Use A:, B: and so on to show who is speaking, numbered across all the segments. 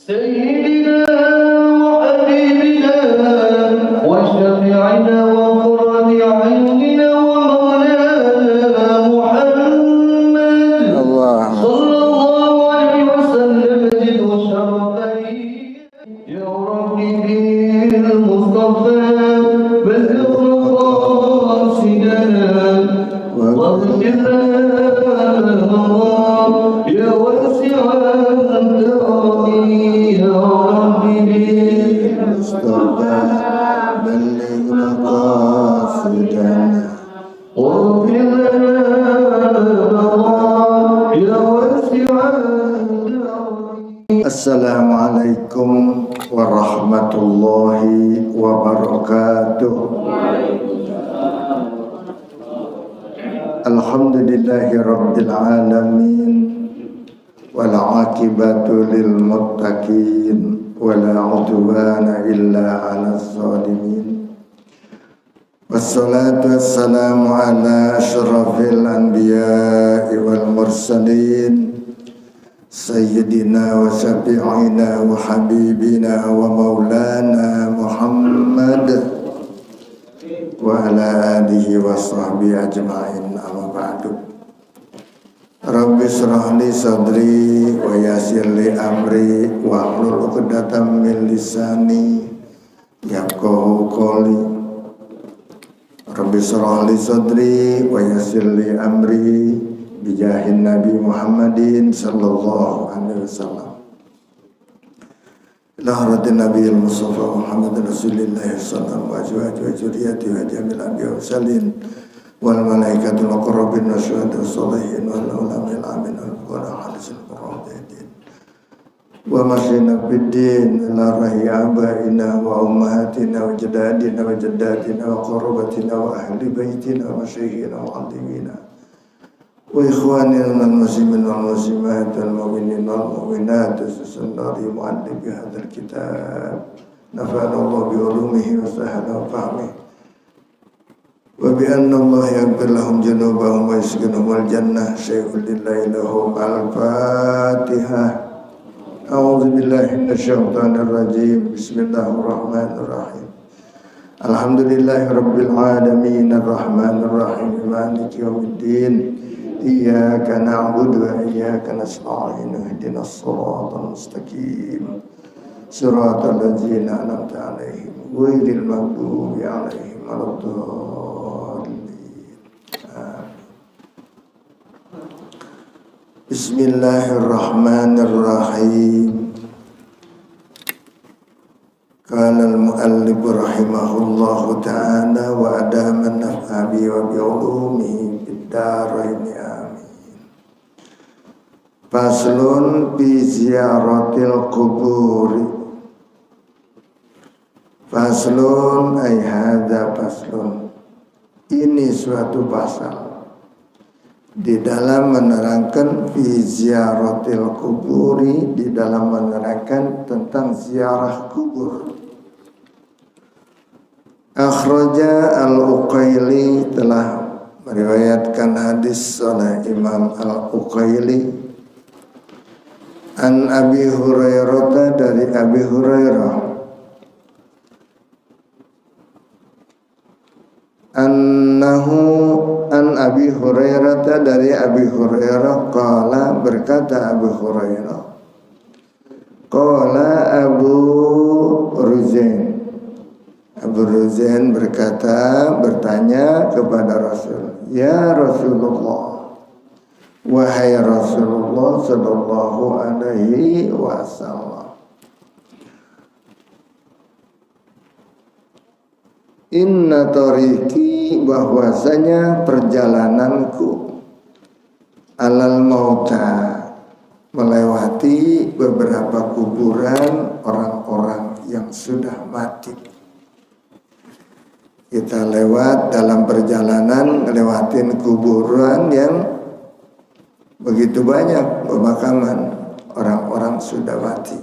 A: سيدنا وحبيبنا وشفيعنا وقرة أعيننا ومولانا محمد صلى الله عليه وسلم زد شرفي يا ربي بالمصطفى بلغ مقاصدنا واغفر لنا يا واسع الكرم يا ربي بالمصطفى بلغ مقاصدنا واغفر لنا يا واسع الكرم. Assalamualaikum warahmatullahi wabarakatuh. Alhamdulillahi rabbil alamin wal aqibatu lil muttaqin wala udwana illa 'alal zalimin. Wassalatu wassalamu ala asyrafil anbiya'i wal mursalin sayyidina wa syafi'ina wa habibina wa maulana Muhammad wa ala alihi wa sahbihi ajma'in, amma ba'du. Rabbi shrah li sadri wa yassir li amri wa hlul 'uqdatam min lisani yafqahu qawli. Rabbi shrah li sadri wa yassir li amri bijahin Nabi Muhammadin sallallahu alaihi wasallam. Lahratin Nabi al-Mustafa Muhammad Rasulullah sallallahu alaihi wa zuriyati wa jamil anbiya wa salin wal malaikatul muqarrabin wa syuhada sholihin wal ulama'il amin wal fuqara hadisul muradin wa masyina biddin la rahi abaina wa ummahatina wa jadadina wa jaddatina wa qurbatina wa ahli baitina wa masyayikhina wa alimina wa ikhwanina wal muslimin wal muslimat wal mu'minin wal mu'minat sunnari mu'allim bi hadzal kitab nafa'ana Allah bi ulumihi wa sahana wa fahmihi wa bi anna Allah yaghfir lahum junubahum wa yaskinhum al jannah syai'un lillahi lahum. Al-Fatihah. A'udzu billahi minasyaitonir rajim. Bismillahirrahmanirrahim. Alhamdulillahi rabbil alamin arrahmanir rahim maliki yaumiddin. Iyyaka na'budu wa iyyaka nasta'in ihdinas siratal mustaqim siratal ladzina an'amta 'alaihim ghairil maghdubi 'alaihim waladdallin. Bismillahirrahmanirrahim. Qala al-mu'allif rahimahullahu ta'ala wa adama naf'a bi wa bi ulumihi fid darain amin. Faslun fi ziyaratil quburi. Faslun ay hadza faslun. Ini suatu pasal di dalam menerangkan fi ziyaratil quburi, di dalam menerangkan tentang ziarah kubur. Akhraja al-Uqaili telah meriwayatkan hadis oleh Imam al-Uqaili an Abi Hurairah dari Abi Hurairah annahu an Abi Hurairah dari Abi Hurairah qala berkata Abu Hurairah qala Abu Ruzain. Abu Ruzain bertanya kepada Rasul, ya Rasulullah, wahai Rasulullah sallallahu alaihi wasallam, inna tariqi, bahwasanya perjalananku, alal mauta, melewati beberapa kuburan orang-orang yang sudah mati. Kita lewat dalam perjalanan ngelewatin kuburan yang begitu banyak pemakaman orang-orang sudah mati.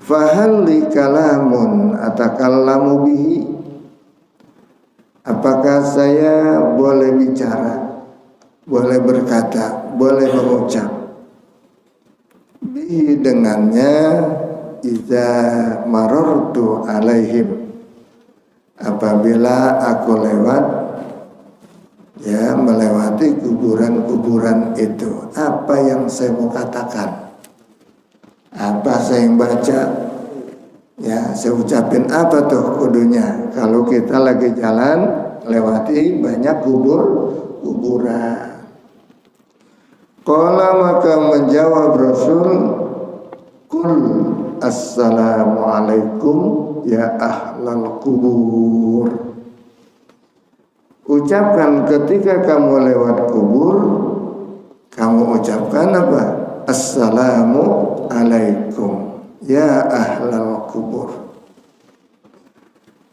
A: Fahal li kalamun atakallamu bihi, apakah saya boleh bicara, boleh berkata, boleh mengucap Bihi dengannya, idza marartu alaihim, apabila aku lewat, ya, melewati kuburan-kuburan itu. Apa yang saya mau katakan? Apa saya yang baca? Ya, saya ucapin apa tuh kudunya? Kalau kita lagi jalan lewati banyak kuburan. Qala, maka menjawab Rasul, kul assalamualaikum ya ahlal kubur. Ucapkan ketika kamu lewat kubur, kamu ucapkan apa? Assalamualaikum ya ahlal kubur.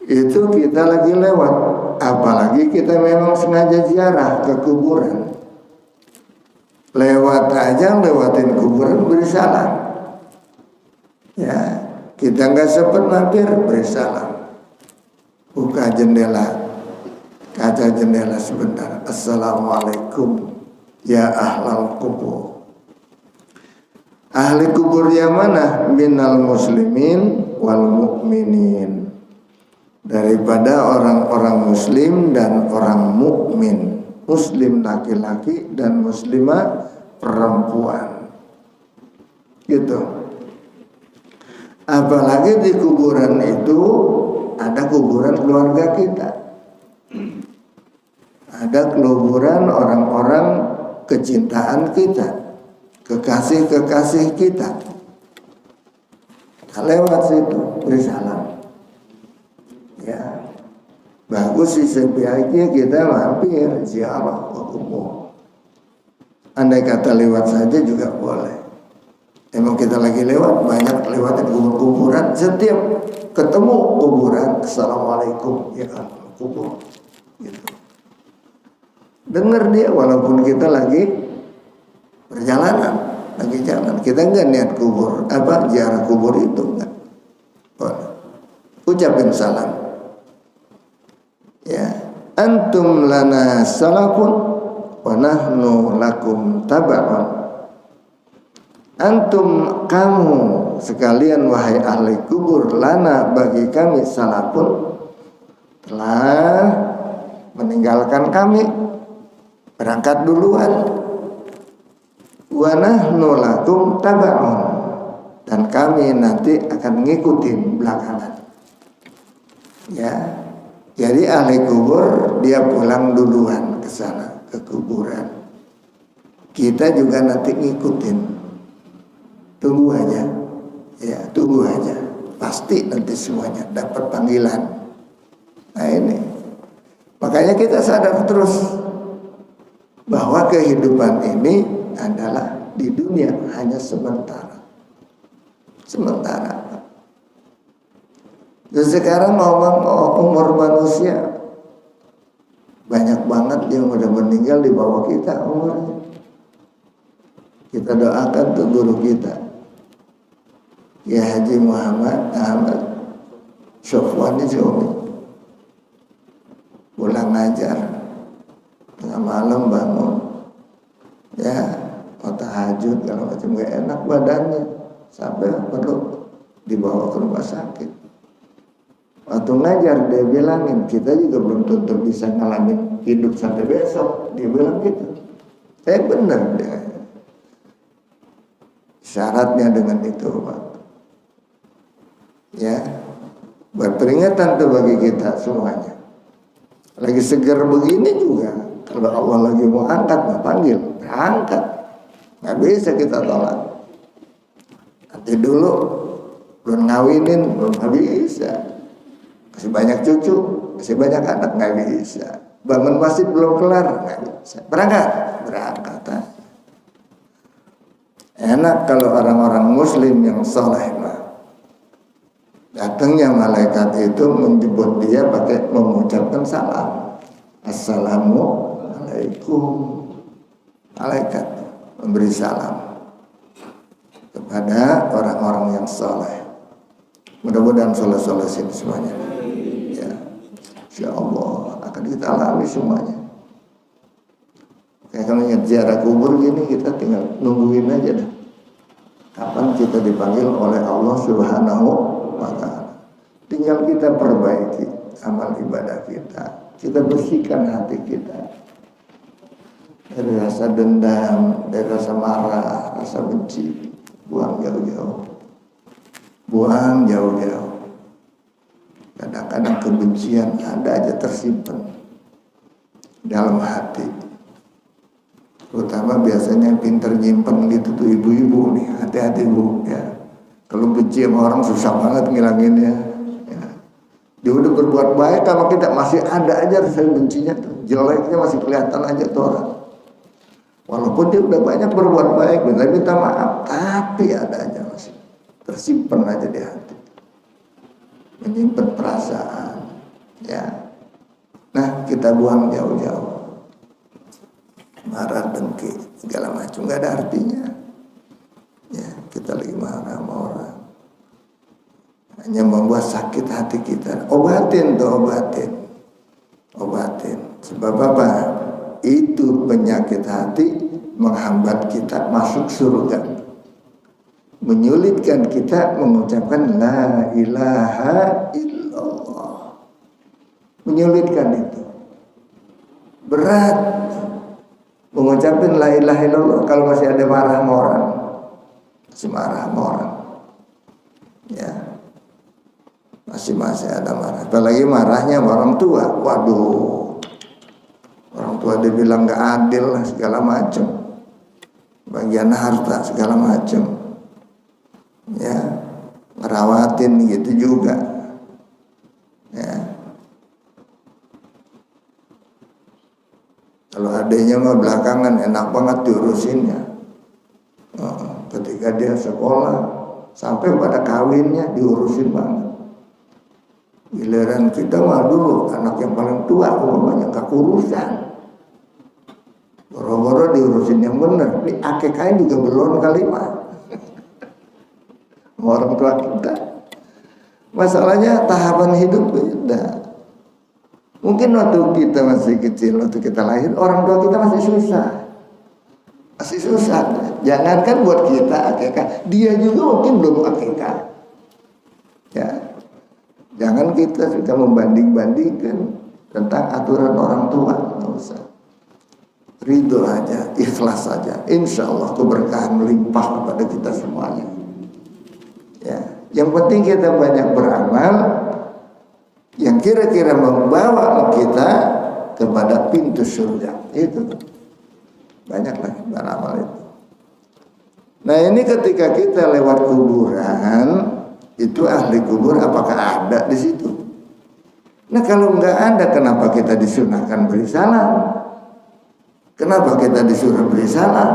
A: Itu kita lagi lewat, apalagi kita memang sengaja ziarah ke kuburan. Lewat aja, lewatin kuburan beri salam. Ya, kita nggak sempat mampir, beri salam. Buka jendela, kaca jendela sebentar. Assalamualaikum ya ahlal kubur. Ahli kubur yang mana? Minal muslimin wal mu'minin. Daripada orang-orang muslim dan orang mukmin. Muslim laki-laki dan muslimah perempuan. Gitu. Apalagi di kuburan itu ada kuburan keluarga kita. Ada kuburan orang-orang kecintaan kita, kekasih-kekasih kita. Lewat situ beri salam. Ya. Bagus sih, sebaiknya kita mampir ziarah ke kubur. Andai kata lewat saja juga boleh. Emang kita lagi lewat, banyak lewatin kuburan. Setiap ketemu kuburan, assalamualaikum ya kubur. Gitu. Dengar dia walaupun kita lagi perjalanan, lagi jalan. Kita enggak niat kubur, ziarah kubur itu enggak. Boleh. Ucapin salam. Ya, antum lana salafun wa nahnu lakum taba'un. Antum, kamu sekalian wahai ahli kubur, lana bagi kami salafun, telah meninggalkan kami, berangkat duluan. Wa nahnu lakum taba'un, dan kami nanti akan ngikutin belakangan. Ya. Jadi ahli kubur dia pulang duluan ke sana, ke kuburan. Kita juga nanti ngikutin. Tunggu aja. Ya, tunggu aja. Pasti nanti semuanya dapat panggilan. Nah ini. Makanya kita sadar terus bahwa kehidupan ini adalah di dunia hanya sementara. Sementara. Dan sekarang ngomong umur manusia, banyak banget yang udah meninggal di bawah kita umurnya. Kita doakan tuh guru kita, ya Haji Muhammad Ahmad Sofwan Zomi, pulang ngajar tengah malam bangun, ya mau tahajud kalau macam gak enak badannya, sampai perlu dibawa ke rumah sakit. Waktu ngajar dia bilangin, kita juga belum tentu bisa ngalamin hidup sampai besok. Dia bilang gitu. Benar dia. Syaratnya dengan itu, Pak. Ya, berperingatan tuh bagi kita semuanya. Lagi segar begini juga, kalau Allah lagi mau angkat, mau panggil, angkat. Nggak bisa kita tolak. Nanti dulu belum ngawinin, belum bisa. Masih banyak cucu, masih banyak anak, nggak bisa. Bangun masjid belum kelar, nggak bisa. Berangkat. Enak kalau orang-orang muslim yang soleh, mah. Datangnya malaikat itu menjemput dia pakai mengucapkan salam. Assalamualaikum. Malaikat memberi salam kepada orang-orang yang soleh. Mudah-mudahan soleh-soleh sini semuanya. Insya Allah akan kita alami semuanya. Kayak kalau ingat ziarah kubur gini, kita tinggal nungguin aja dah. Kapan kita dipanggil oleh Allah Subhanahu wa Ta'ala. Tinggal kita perbaiki amal ibadah kita. Kita bersihkan hati kita dari rasa dendam, dari rasa marah, rasa benci. Buang jauh-jauh. Buang jauh-jauh. Kadang-kadang kebencian ada aja tersimpan dalam hati. Terutama biasanya yang pinter nyimpen gitu tuh ibu-ibu nih, hati-hati bu ya. Kalau benci sama orang susah banget ngilanginnya ya. Dia udah berbuat baik, kalau kita masih ada aja rasa bencinya tuh, jeleknya masih kelihatan aja tuh orang. Walaupun dia udah banyak berbuat baik, minta maaf, tapi ada aja masih tersimpan aja di hati, menyimpan perasaan ya. Nah, kita buang jauh-jauh. Marah, dengki, segala macam nggak ada artinya. Ya, kita lagi marah sama orang, hanya membuat sakit hati kita. Obatin tuh, obatin. Sebab apa? Itu penyakit hati menghambat kita masuk surga, menyulitkan kita mengucapkan la ilaha illallah. Menyulitkan itu, berat mengucapin la ilaha illallah kalau masih ada marah sama orang, masih marah sama orang ya, masih ada marah. Apalagi marahnya sama orang tua. Waduh, orang tua dia bilang gak adil segala macam, bagian harta segala macam ya, ngerawatin gitu juga ya. Kalau adanya mah belakangan enak banget diurusinnya. Ketika dia sekolah sampai pada kawinnya diurusin banget. Giliran kita mah dulu anak yang paling tua umumnya gak urusan. Boro-boro diurusin yang bener. Di akekain juga belum kali mah. Orang tua kita. Masalahnya tahapan hidup beda. Mungkin waktu kita masih kecil, waktu kita lahir, orang tua kita masih susah. Jangankan buat kita akikah, dia juga mungkin belum akikah. Ya, jangan kita sudah membanding-bandingkan tentang aturan orang tua, nggak usah. Ridho aja, ikhlas saja. Insya Allah keberkahan melimpah kepada kita semuanya. Ya, yang penting kita banyak beramal yang kira-kira membawa kita kepada pintu surga. Itu banyaklah beramal itu. Nah, ini ketika kita lewat kuburan, itu ahli kubur apakah ada di situ? Nah, kalau nggak ada, kenapa kita disunahkan beri salam? Kenapa kita disuruh beri salam?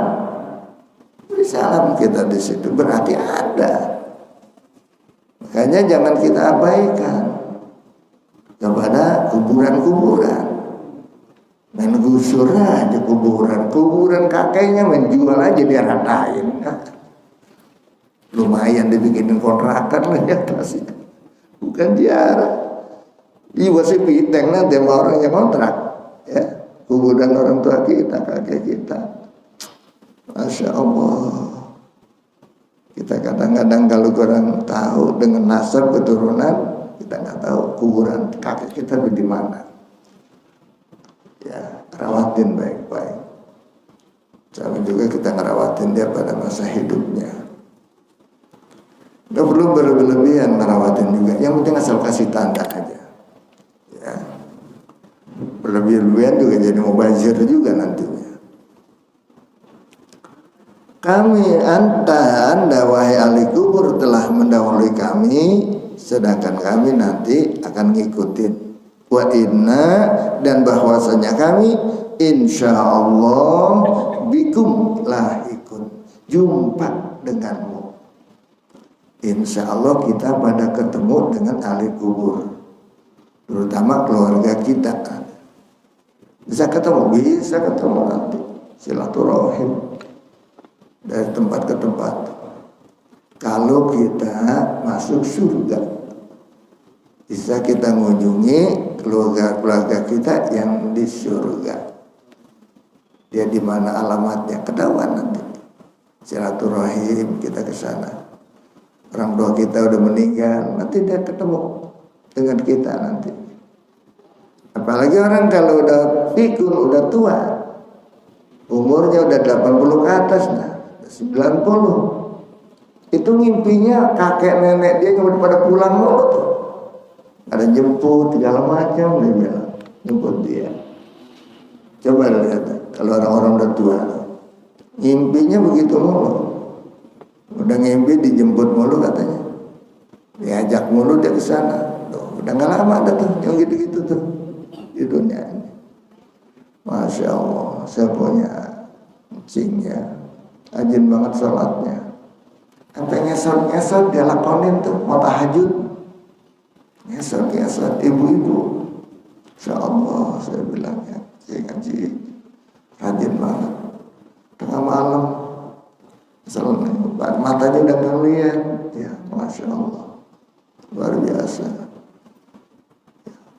A: Beri salam kita di situ berarti ada. Makanya jangan kita abaikan kepada kuburan-kuburan. Main gusur aja kuburan kakeknya menjual aja dia ratain. Lumayan dibikinin kontrakan lah ya atasnya. Bukan ziarah. Iwa si piteng nanti sama orang yang kontrak ya. Kuburan orang tua kita, kakek kita. Masya Allah. Kita kadang-kadang kalau kurang tahu dengan nasab keturunan, kita nggak tahu kuburan kakek kita di mana. Ya, rawatin baik-baik. Sama juga kita ngerawatin dia pada masa hidupnya. Nggak perlu berlebihan ngerawatin juga. Yang penting asal kasih tanda aja. Ya, berlebihan juga jadi mubazir juga nantinya. Anda wahai ahli kubur telah mendahului kami, sedangkan kami nanti akan ngikutin. Wa inna, dan bahwasanya kami insya Allah bikum lahikun, jumpa denganmu. Insya Allah kita pada ketemu dengan ahli kubur, terutama keluarga kita. Bisa ketemu nanti, silaturahim dari tempat ke tempat. Kalau kita masuk surga, bisa kita mengunjungi keluarga kita yang di surga. Dia di mana alamatnya ketahuan nanti. silaturahim kita ke sana. Orang tua kita udah meninggal, nanti dia ketemu dengan kita nanti. Apalagi orang kalau udah pikun, udah tua, umurnya udah 80 ke atas, nah 90, itu ngimpinya kakek nenek dia yang udah pada pulang mulu tuh, ada jemput segala macam, dia bilang jemput dia. Coba lihat kalau orang-orang udah tua, ngimpinya begitu mulu, udah ngimpi dijemput mulu katanya, diajak mulu dia ke sana. Udah nggak lama ada tuh yang gitu-gitu tuh di dunia ini. Masya Allah, saya punya kucingnya, rajin banget sholatnya. Sampai ngesot-ngesot dia lakonin tuh, mau tahajud. Ngesot-ngesot, ibu-ibu. Insya Allah, saya bilang ya, saya ngaji, rajin banget. Tengah malam, misalnya matanya udah ngeliat, ya Masya Allah, luar biasa.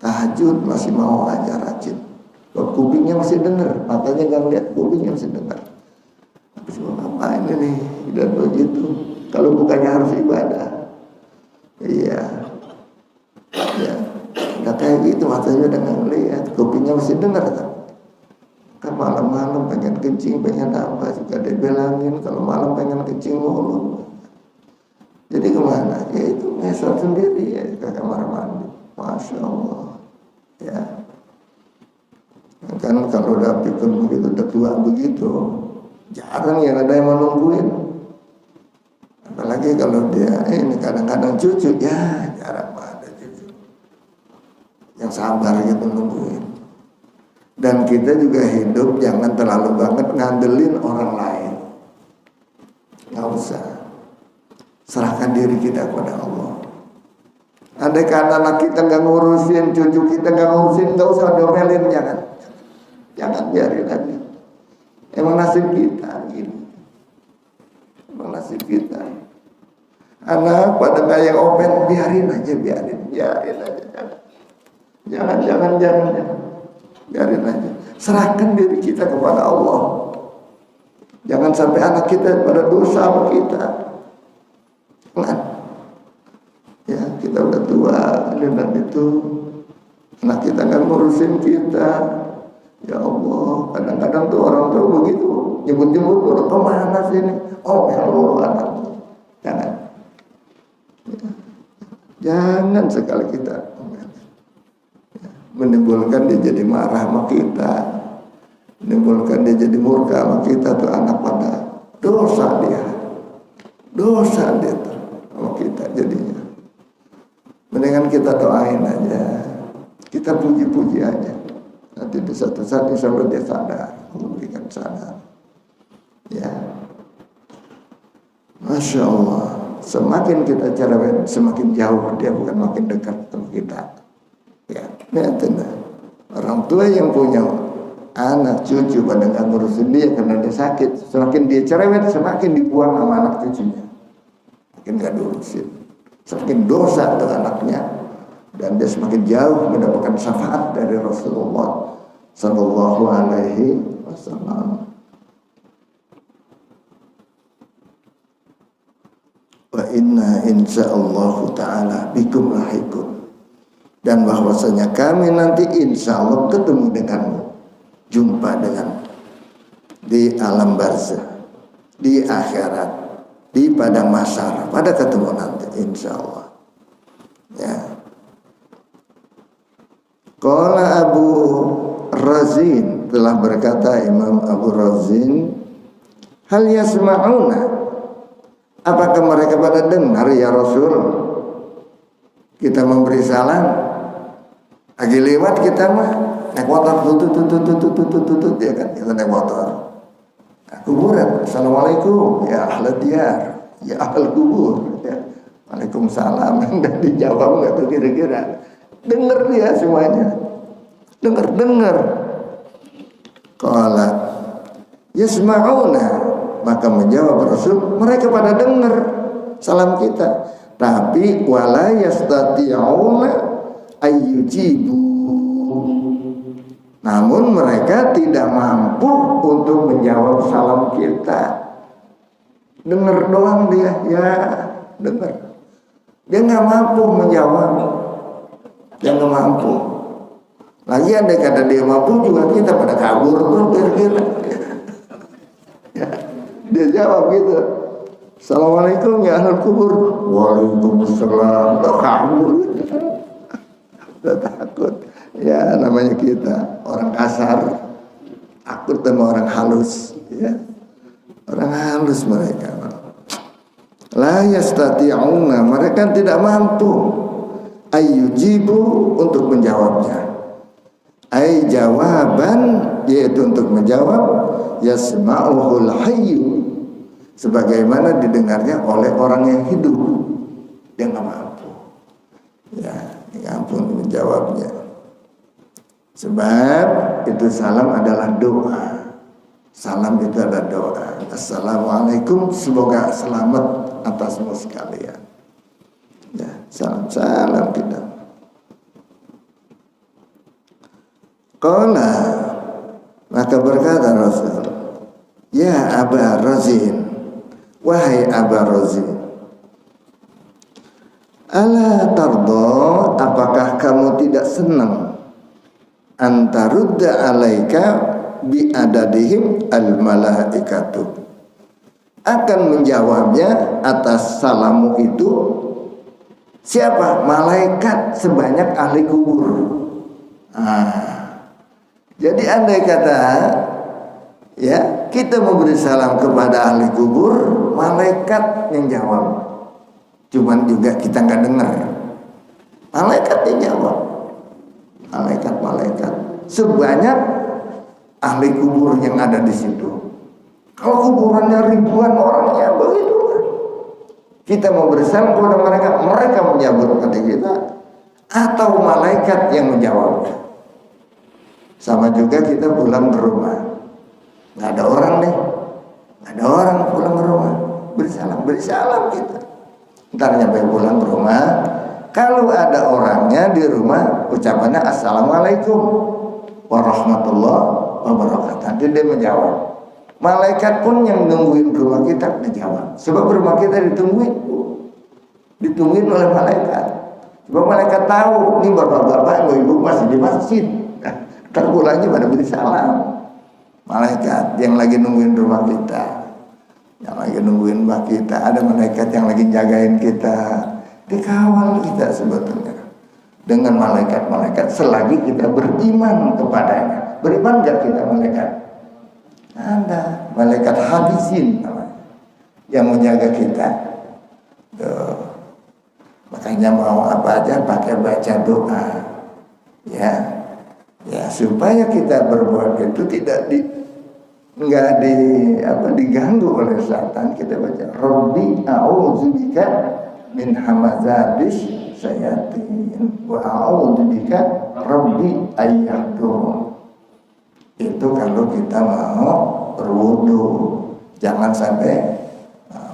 A: Tahajud masih mau aja rajin. Kupingnya masih dengar, matanya nggak lihat, kupingnya masih dengar. Habis ngapain ini? Dan begitu. Kalau bukannya harus ibadah, iya, ya, nggak kayak gitu, matanya udah nggak lihat, kupingnya masih dengar kan. Kan malam-malam pengen kencing, pengen apa juga dibilangin kalau malam pengen kencing mulu. Jadi kemana? Ya itu ngesot sendiri ya ke kamar mandi. Masya Allah. Ya, kan kalau udah pikun begitu, udah tua begitu, jarang yang ada yang mau nungguin. Apalagi kalau dia ini kadang-kadang cucu, ya jarang ada cucu yang sabar gitu nungguin. Dan kita juga hidup jangan terlalu banget ngandelin orang lain. Nggak usah. Serahkan diri kita kepada Allah. Andai kata anak kita nggak ngurusin, cucu kita nggak ngurusin, nggak usah domelin, jangan biarin aja. Emang nasib kita gini, emang nasib kita. Anak pada kayak open, biarin aja, jangan, biarin aja. Serahkan diri kita kepada Allah. Jangan sampai anak kita pada dosa sama kita. Nah, ya kita udah tua dan itu anak kita nggak ngurusin kita. Ya Allah, kadang-kadang tuh orang tua begitu jemput-jemput udah kemana sih ini? Oh ya Allah, anak jangan ya. Jangan sekali kita menimbulkan dia jadi marah sama kita, menimbulkan dia jadi murka sama kita tuh anak pada dosa dia tuh sama kita jadinya. Mendingan kita doain aja, kita puji-puji aja. Nanti di satu saat sampai dia sadar, memberikan sadar. Ya, Masya Allah. Semakin kita cerewet, semakin jauh dia, bukan makin dekat sama kita. Ya, lihatin orang tua yang punya anak cucu pada nggak ngurusin dia karena dia sakit, semakin dia cerewet, semakin dibuang sama anak cucunya, makin nggak diurusin. Semakin dosa tuh anaknya, dan dia semakin jauh mendapatkan syafaat dari Rasulullah Sallallahu Alaihi Wasallam. Wa inna insyaallah ta'ala bikum lahiqun, dan bahwasanya kami nanti insya Allah ketemu denganmu, jumpa dengan di alam barzah, di akhirat, di padang mahsyar, pada ketemu nanti insya Allah. Ya. Qala Abu Razin, telah berkata Imam Abu Razin, hal yasma'una, apakah mereka pada dengar ya Rasul kita memberi salam? Lagi lewat kita mah naik motor tutut ya kan, kita naik motor. Kuburan, assalamualaikum ya ahli diyar, ya ahli kubur, ya. Waalaikumsalam. Dan dijawab nggak tuh kira-kira? Dengar dia semuanya, dengar. Qala yasma'una, maka menjawab Rasul, mereka pada dengar salam kita, tapi wala yastati'una ayyujibu, namun mereka tidak mampu untuk menjawab salam kita. Dengar doang dia, ya dengar. Dia nggak mampu menjawab, dia nggak mampu. Lagi andai kata dia mampu juga kita pada kabur tuh kira-kira. Ya, dia jawab gitu. Assalamualaikum ya ahlul kubur. Waalaikumsalam. Udah kabur. Udah takut. Ya namanya kita orang kasar, takut sama orang halus. Ya. Orang halus mereka. La yastati'una, mereka tidak mampu ayyujibu untuk menjawabnya. Ai jawaban, yaitu untuk menjawab yasma'uhul hayyu, sebagaimana didengarnya oleh orang yang hidup. Dia nggak mampu, ya nggak mampu menjawabnya. Sebab itu salam adalah doa. Salam itu adalah doa. Assalamualaikum, semoga selamat atasmu sekalian. Ya, salam kita. Qala, maka berkata Rasul, ya Aba Razin, wahai Aba Razin, ala tardo, apakah kamu tidak senang antarudda alaika bi adadihim al malaikatu, akan menjawabnya atas salamu itu siapa? Malaikat sebanyak ahli kubur. Jadi andai kata ya kita memberi salam kepada ahli kubur, malaikat yang jawab. Cuman juga kita nggak dengar. Malaikat yang jawab. Malaikat sebanyak ahli kubur yang ada di situ. Kalau kuburannya ribuan orang ya begitu. Kita memberi salam kepada mereka menyambut kepada kita, atau malaikat yang menjawabnya. Sama juga kita pulang ke rumah, nggak ada orang nih, nggak ada orang pulang ke rumah, beri salam kita. Ntar nyampe pulang ke rumah, kalau ada orangnya di rumah, ucapannya assalamualaikum warahmatullahi wabarakatuh. Nanti dia menjawab. Malaikat pun yang nungguin rumah kita dijawab. Sebab rumah kita ditungguin oleh malaikat. Sebab malaikat tahu, ini bapak-bapak, ibu-ibu masih di masjid. Ntar pulangnya pada beri salam. Malaikat yang lagi nungguin rumah kita, yang lagi nungguin rumah kita, ada malaikat yang lagi jagain kita, dikawal kita sebetulnya dengan malaikat-malaikat selagi kita beriman kepadanya. Beriman gak kita malaikat? Ada malaikat hadisin yang menjaga kita. Tuh. Makanya mau apa aja pakai baca doa, ya. Ya supaya kita berbuat itu tidak diganggu oleh setan. Kita baca Rabbi a'udzubika min hamazatis syayatin wa a'udzubika Rabbi ayyahdurun. Itu kalau kita mau berwudu, jangan sampai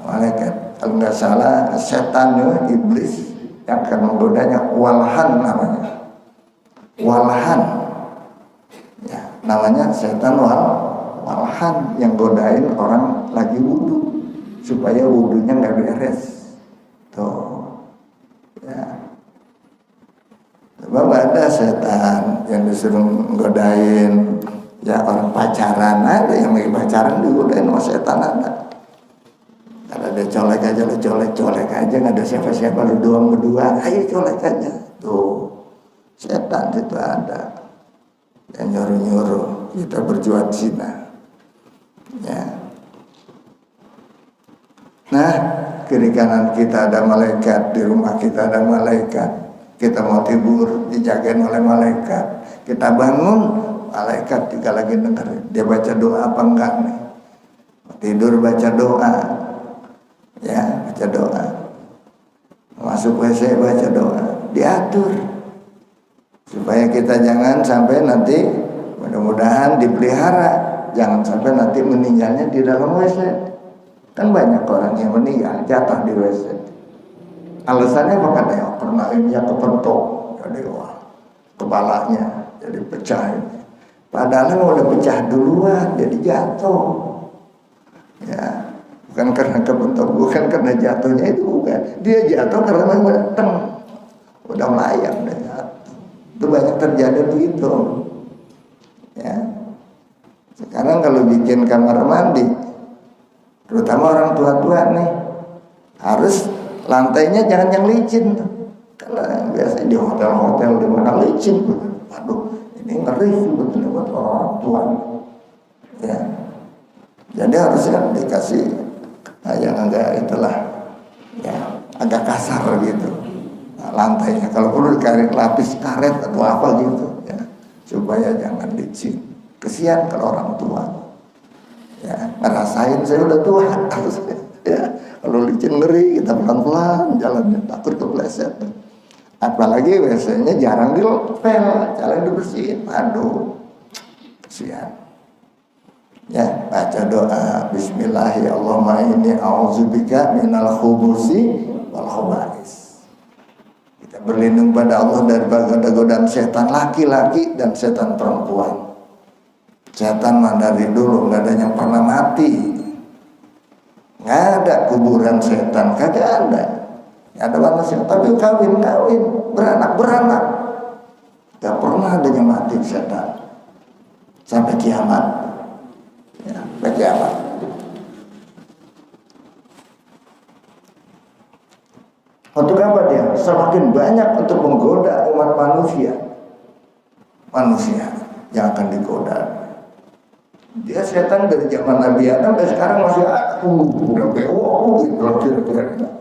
A: malaikat, kalau nggak salah setan iblis yang akan menggodanya, walhan namanya, walhan. Ya, namanya setan walhan yang godain orang lagi wudu supaya wudunya nggak beres. Tuh, ya. Sebab ada setan yang disuruh godain ya orang pacaran, ada yang lagi pacaran digodain sama setan ada. Kalau dia colek aja, lu colek aja, nggak ada siapa-siapa, lu doang berdua, ayo colek aja. Tuh, setan itu ada. Yang nyuruh-nyuruh kita berbuat zina, ya. Nah, kiri kanan kita ada malaikat, di rumah kita ada malaikat. Kita mau tidur dijagain oleh malaikat. Kita bangun, malaikat juga lagi dengerin. Dia baca doa apa enggak nih? Tidur baca doa, ya baca doa. Masuk WC baca doa, diatur. Supaya kita jangan sampai nanti, mudah-mudahan dipelihara, jangan sampai nanti meninggalnya di dalam WC. Kan banyak orang yang meninggal jatuh di WC. Alasannya apa katanya? Pernah ini kepentok, jadi kepalanya jadi pecah ini. Padahal udah pecah duluan, jadi jatuh. Ya, Bukan karena kebentuk, bukan karena jatuhnya itu, bukan. Dia jatuh karena datang. Udah melayang, udah jatuh. Itu banyak terjadi begitu. Ya. Sekarang kalau bikin kamar mandi, terutama orang tua-tua nih, harus lantainya jangan yang licin. Karena biasanya di hotel-hotel di mana licin. Aduh, ini ngeri sebetulnya buat orang tua. Ya. Jadi harusnya dikasih yang agak itulah, ya agak kasar gitu lantainya. Kalau perlu dikaret lapis karet atau apa gitu, ya supaya jangan licin. Kesian kalau orang tua, ya ngerasain saya udah tua, ya kalau licin ngeri, kita pelan-pelan jalannya takut kepleset. Apalagi biasanya jarang dilpel, jarang dibersihin, aduh kesian. Ya, baca doa Bismillahirrahmanirrahim. Allahumma inni a'udzubika minal khubusi wal khaba'is. Kita berlindung pada Allah dari godaan setan laki-laki dan setan perempuan. Setan mah dari dulu nggak ada yang pernah mati. Nggak ada kuburan setan, kagak ada. Ada manusia tapi kawin, beranak. Nggak pernah ada yang mati setan sampai kiamat. Ya, bagi apa? Untuk apa dia? Semakin banyak untuk menggoda umat manusia yang akan digoda. Dia setan dari zaman Nabi Adam dan sekarang masih ada. Udah bewok gitu kira-kira.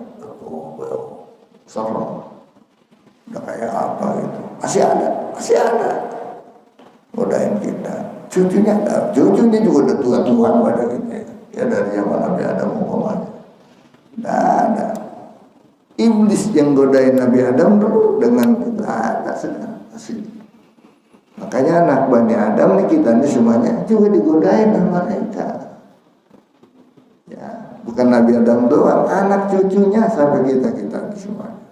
A: Serem. Udah kayak apa gitu. Masih ada. Godain kita. Cucunya juga udah tua-tua pada kita. Ya dari zaman Nabi Adam umpamanya. Nggak ada. Iblis yang godain Nabi Adam dulu dengan kita ada sekarang. Makanya anak Bani Adam nih, kita nih semuanya juga digodain sama mereka. Ya, bukan Nabi Adam doang, anak cucunya sampai kita semuanya.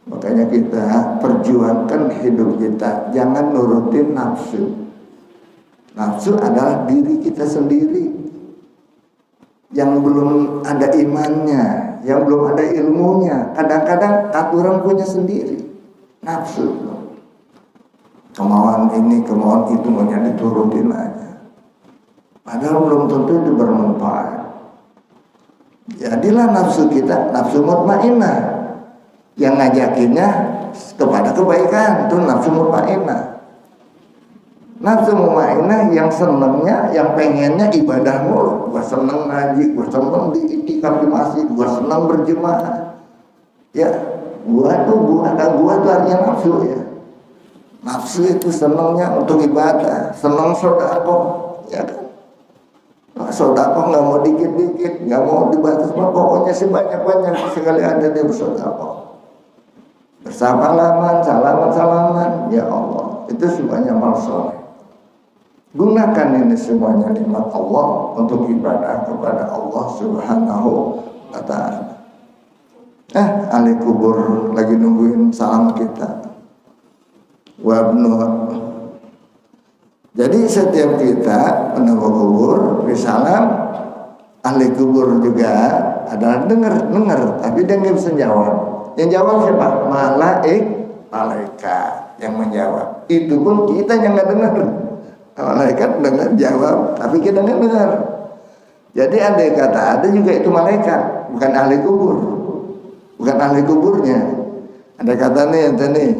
A: Makanya kita perjuangkan hidup kita, jangan nurutin nafsu. Nafsu adalah diri kita sendiri yang belum ada imannya, yang belum ada ilmunya. Kadang-kadang aturan punya sendiri nafsu, kemauan ini, kemauan itu, maunya diturutin aja. Padahal belum tentu itu bermanfaat. Jadilah nafsu kita nafsu mutmainnah yang ngajakinnya kepada kebaikan, itu nafsu mutmainnah. Nafsu mutmainnah yang senengnya, yang pengennya ibadah mulu. Gua seneng ngaji, gua seneng di itikaf di masjid, gua seneng berjemaah. Ya, gua tuh artinya nafsu ya. Nafsu itu senengnya untuk ibadah, seneng sedekah, ya kan? Sedekah nggak mau dikit-dikit, nggak mau dibatas, pokoknya sebanyak-banyak sekali ada dia bersedekah. Salaman, ya Allah, itu semuanya amal soleh. Gunakan ini semuanya nikmat Allah untuk ibadah kepada Allah Subhanahu wa ta'ala. Ahli kubur lagi nungguin salam kita. Wabnu. Jadi setiap kita menunggu kubur, bersalam, ahli kubur juga adalah dengar, tapi dia nggak bisa jawab. Yang jawab siapa? Malaikat yang menjawab. Itu pun kita yang nggak dengar. Malaikat dengar jawab, tapi kita nggak dengar. Jadi andai kata ada juga itu malaikat, bukan ahli kubur, bukan ahli kuburnya. Andai kata nih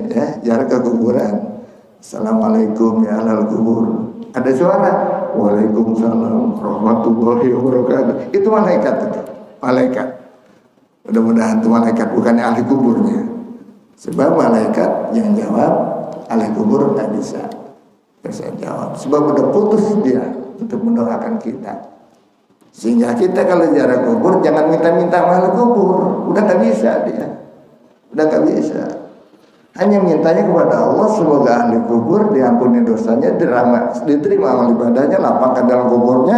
A: ya, jarak ke kuburan. Assalamualaikum ya ahlal kubur. Ada suara, waalaikumsalam warahmatullahi wabarakatuh. Itu malaikat itu, malaikat. Mudah-mudahan itu malaikat, bukannya ahli kuburnya. Sebab malaikat yang jawab, ahli kubur nggak bisa jawab. Sebab udah putus dia untuk mendoakan kita. Sehingga kita kalau ziarah kubur jangan minta-minta ahli kubur. Udah nggak bisa dia. Udah nggak bisa. Hanya mintanya kepada Allah semoga ahli kubur diampuni dosanya, diterima amal ibadahnya, lapangkan dalam kuburnya.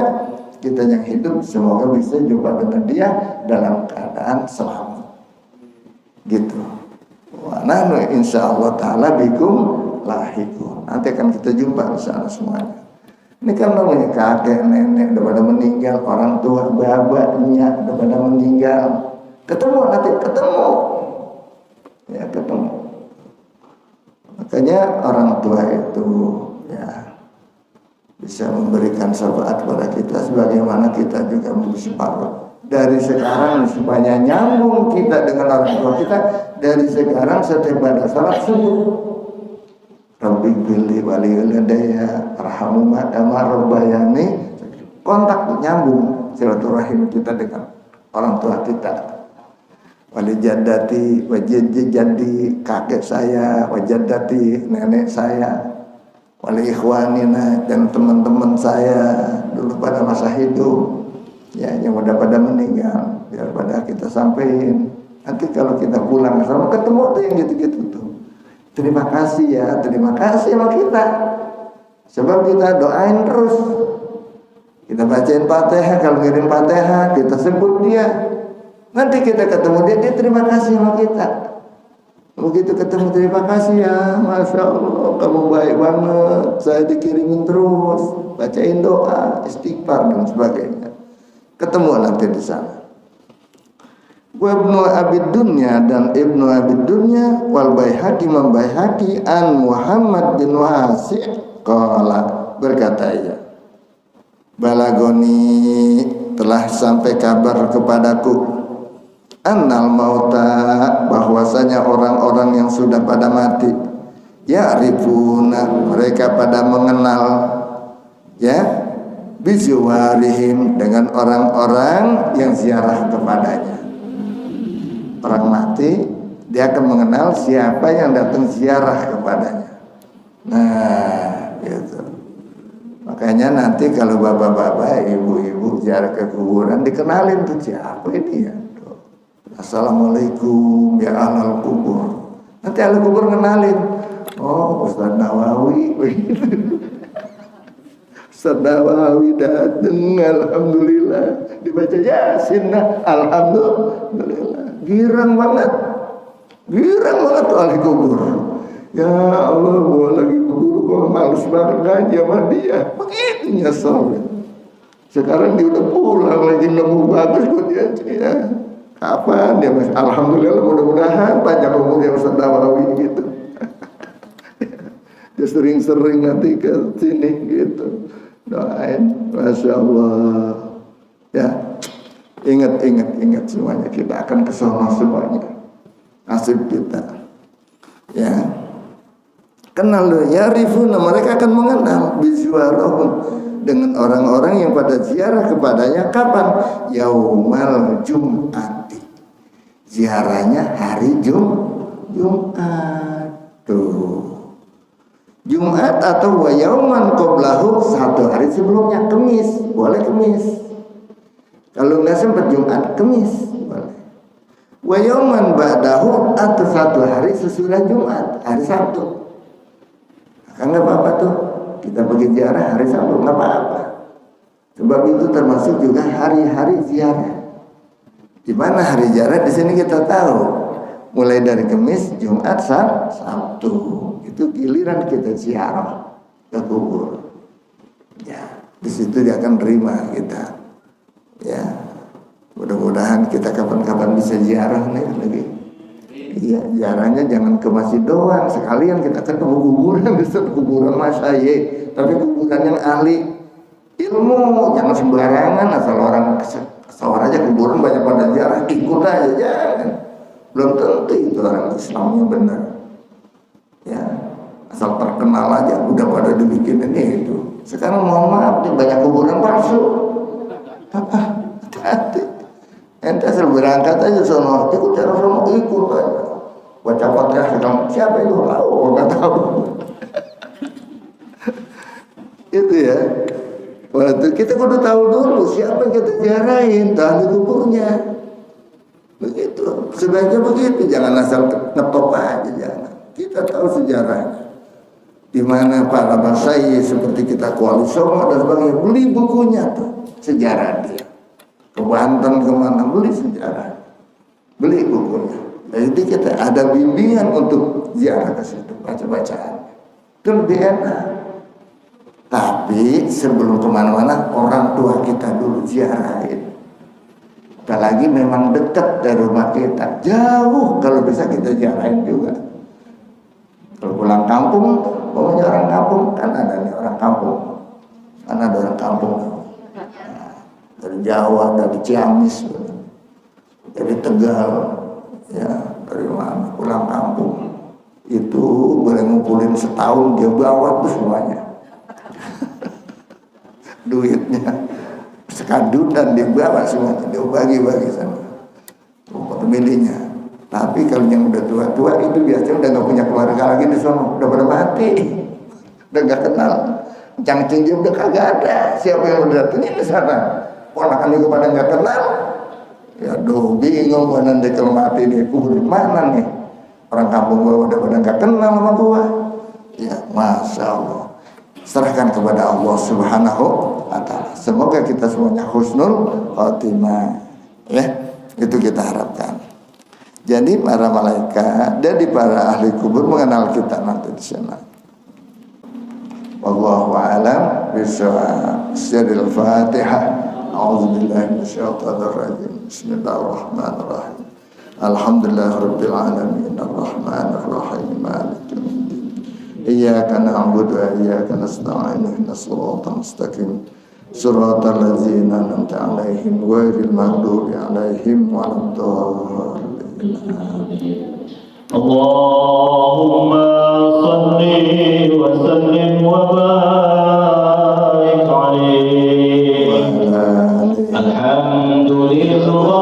A: Kita yang hidup semoga bisa jumpa dengan dia dalam keadaan selamat. Gitu. Wa nahnu insyaallah taala bikum lahiqun. Nanti akan kita jumpa insyaallah semuanya. Ini kan namanya kakek, nenek, udah pada meninggal, orang tua, babanya udah pada meninggal. Ketemu nanti, ketemu. Ya, ketemu. Makanya orang tua itu ya bisa memberikan syafaat kepada kita sebagaimana kita juga bersepakat. Dari sekarang supaya nyambung kita dengan orang tua kita, dari sekarang setiap pada salat subuh Rabbi billi waliyadaya arhamuma kama rabbayani, kontak nyambung silaturahim kita dengan orang tua kita. Wali jaddati wajaddi kakek saya, wajaddati nenek saya, wali ikhwanina dan teman-teman saya dulu pada masa hidup ya yang udah pada meninggal, biar pada kita sampaikan. Nanti kalau kita pulang sama ketemu tuh yang gitu-gitu tuh. Terima kasih ya, terima kasih sama kita. Sebab kita doain terus. Kita bacain Fatihah, kalau ngirim Fatihah kita sebut dia. Nanti kita ketemu dia, dia terima kasih sama kita. Begitu ketemu, terima kasih ya, Masya Allah, kamu baik banget. Saya dikirimin terus, bacain doa, istighfar dan sebagainya. Ketemu nanti di sana. Ibnu Abi Dunya dan Ibnu Abi Dunya wal Baihaqi Baihaqi an Muhammad bin Wasi' qala, berkata ia, balagoni telah sampai kabar kepadaku annal mauta, bahwasanya orang-orang yang sudah pada mati ya'rifuna, mereka pada mengenal ya biziwarihim, dengan orang-orang yang ziarah kepadanya. Orang mati dia akan mengenal siapa yang datang ziarah kepadanya. Nah, gitu. Makanya nanti kalau bapak-bapak, ibu-ibu ziarah ke kuburan dikenalin tuh siapa ini ya. Assalamualaikum ya ahlal kubur. Nanti ahli kubur kenalin. Oh, Ustaz Nawawi. Ustaz Nawawi datang, alhamdulillah. Dibaca Yasin, alhamdulillah. Girang banget tuh ahli kubur. Ya Allah, gua lagi kubur, gua males banget ngaji sama dia. Begitu nyesel. Sekarang dia udah pulang lagi, nemu bagus buat dia. Ya. Kapan dia masih? Alhamdulillah, mudah-mudahan panjang umurnya Ustaz Nawawi gitu. Dia sering-sering nanti ke sini gitu. Doain, Masya Allah. Ya. Ingat semuanya, kita akan kesana semuanya. Nasib kita. Ya. Kenal ya rifuna, mereka akan mengenal biziwarahum, dengan orang-orang yang pada ziarah kepadanya. Kapan? Yaumal Jum'ati, ziarahnya hari Jumat. Tuh. Jumat atau wa yauman qablahu, satu hari sebelumnya, Kemis, boleh Kemis. Kalau nggak sempat Jumat, Kemis boleh. Wa yauman ba'dahu, atau satu hari sesudah Jumat, hari Sabtu. Maka nggak apa-apa tuh, kita pergi ziarah hari Sabtu, nggak apa-apa. Sebab itu termasuk juga hari-hari ziarah. Di mana hari ziarah di sini kita tahu, mulai dari Kamis, Jumat, Sabtu. Itu giliran kita ziarah ke kubur. Ya, di situ dia akan terima kita. Ya, mudah-mudahan kita kapan-kapan bisa ziarah nih lagi. Iya, ziarahnya jangan ke masjid doang, sekalian kita ketemu kuburan, kuburan masyayikh, tapi kuburan yang ahli ilmu, jangan sembarangan asal orang kesawar aja kuburan banyak pada ziarah, ikut aja, jangan. Belum tentu itu orang Islam yang benar. Ya, asal terkenal aja udah pada dibikin ini itu. Sekarang mohon maaf nih, banyak kuburan palsu. Hati-hati. Ente asal berangkat aja sono, ikut cara sono, ikut aja. Baca Fatihah sedang siapa itu? Oh, nggak tahu. Itu ya. Waktu kita kudu tahu dulu siapa yang kita ziarahin, ahli kuburnya. Begitu. Sebaiknya begitu, jangan asal ngetop aja, jangan. Kita tahu sejarahnya. Di mana para masyayikh seperti kita Kuali Songo dan sebagainya, beli bukunya tuh, sejarah dia. Ke Banten kemana, beli sejarah, beli bukunya. Jadi kita ada bimbingan untuk ziarah ke situ, baca-bacaan. Itu lebih enak. Tapi sebelum kemana-mana orang tua kita dulu ziarahin. Apalagi memang dekat dari rumah kita, jauh kalau bisa kita ziarahin juga. Kalau pulang kampung, pokoknya orang kampung kan ada nih orang kampung, kan ada orang kampung dari Jawa, dari Ciamis, dari Tegal, ya dari mana pulang kampung itu boleh ngumpulin setahun dia bawa tuh semuanya. Duitnya sekadutan dia bawa semuanya, dia bagi-bagi sama pemilihnya. Tapi kalau yang udah tua-tua itu biasanya udah nggak punya keluarga lagi di sana, udah pada mati, udah nggak kenal, cangcing dia udah kagak ada. Siapa yang udah datangnya di sana? Ponakan juga pada nggak kenal. Ya doh bingung gua nanti kalau mati nih kubur di mana nih? Orang kampung gua udah pada nggak kenal sama gua. Ya masya Allah. Serahkan kepada Allah Subhanahu wa Ta'ala. Semoga kita semuanya husnul khotimah. Ya, itu kita harapkan. Jadi para malaikat dan para ahli kubur mengenal kita nanti di sana. Wallahu a'lam bishawab. Sirrul Fatihah. A'udzubillahi minasyaitonir rajim. Bismillahirrahmanirrahim. Alhamdulillahirabbil alamin arrahmanir rahim maliki yaumiddin. Iyyaka na'budu wa iyyaka nasta'in ihdinas siratal mustaqim siratal ladzina an'amta 'alaihim ghairil maghdubi 'alaihim waladdallin.
B: Allahumma shalli wa sallim wa barik 'alaihi. Alhamdulillah.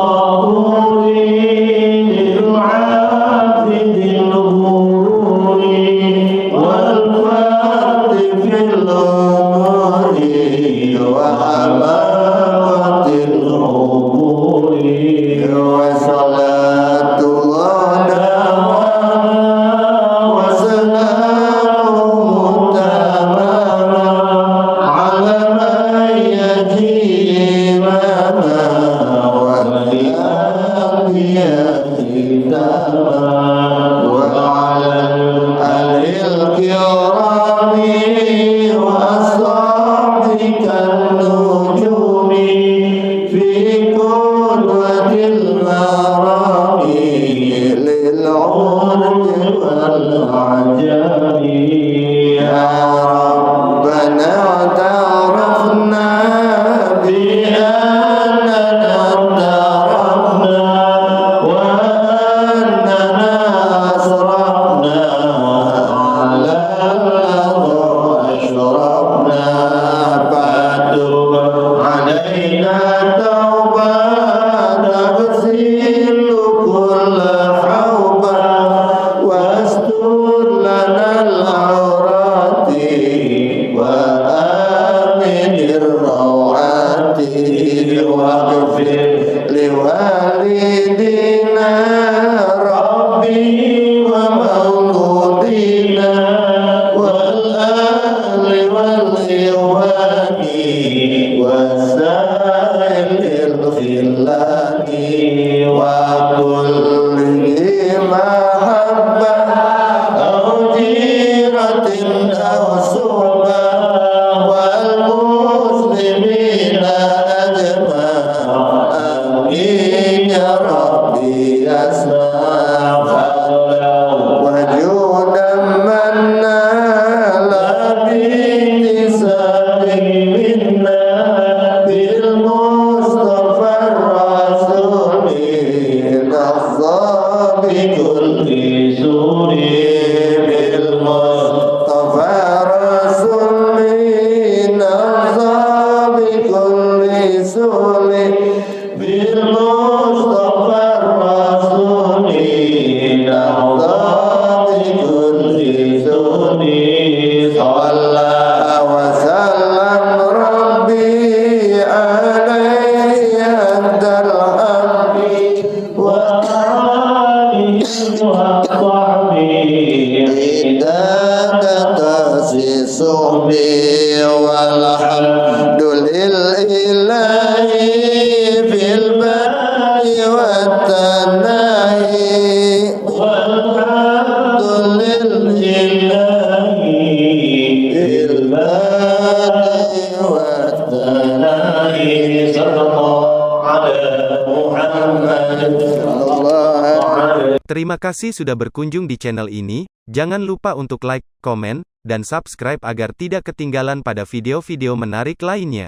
C: Terima kasih sudah berkunjung di channel ini. Jangan lupa untuk like, komen, dan subscribe agar tidak ketinggalan pada video-video menarik lainnya.